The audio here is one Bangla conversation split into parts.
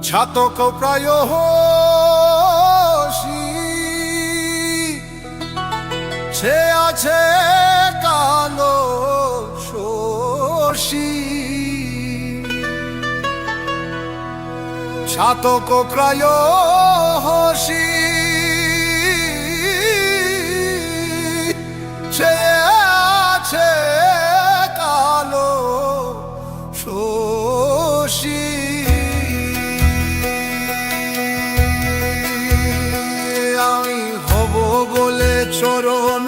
ছাতক প্রায় সে আছে কালো শশী ছাতক প্রায় সে আছে কালো শশী আমি হব বলে চরণ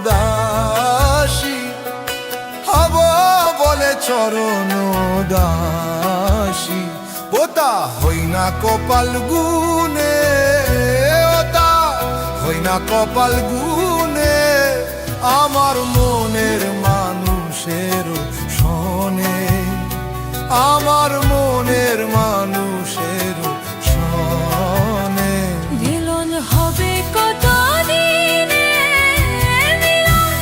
দাসী হব বলে চরণ দাসী ওটা হই না কপাল গুনে ওটা হই না কপাল গুনে আমার মনের মানুষের শোনে আমার মনের মানুষের শোনে মিলন হবে কত দিনে মিলন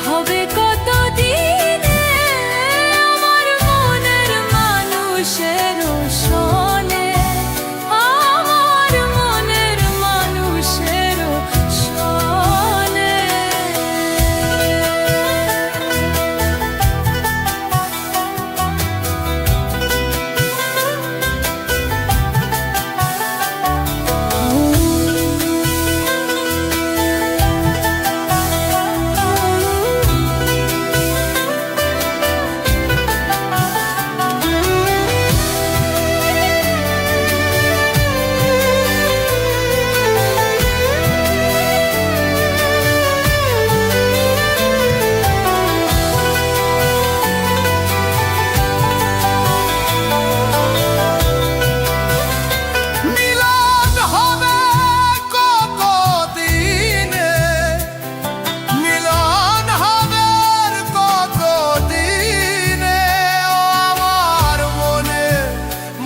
হবে কত দিনে আমার মনের মানুষের শোনে আমার মনের মানুষের শোনে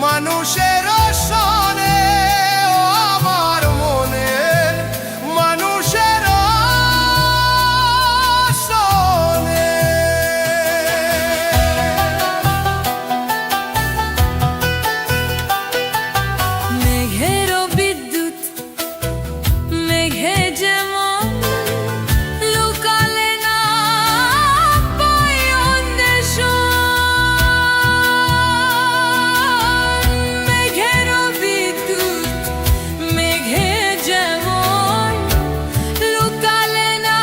মানুষের শোনে আমার মনের মানুষের শোনে মেঘের বিদ্যুৎ মেঘে যেমন লুকালে না পাই অন্বেষণ মেঘের বিদ্যুৎ মেঘে যেমন লুকালে না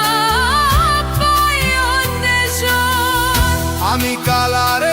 পাই অন্বেষণ আমি কালার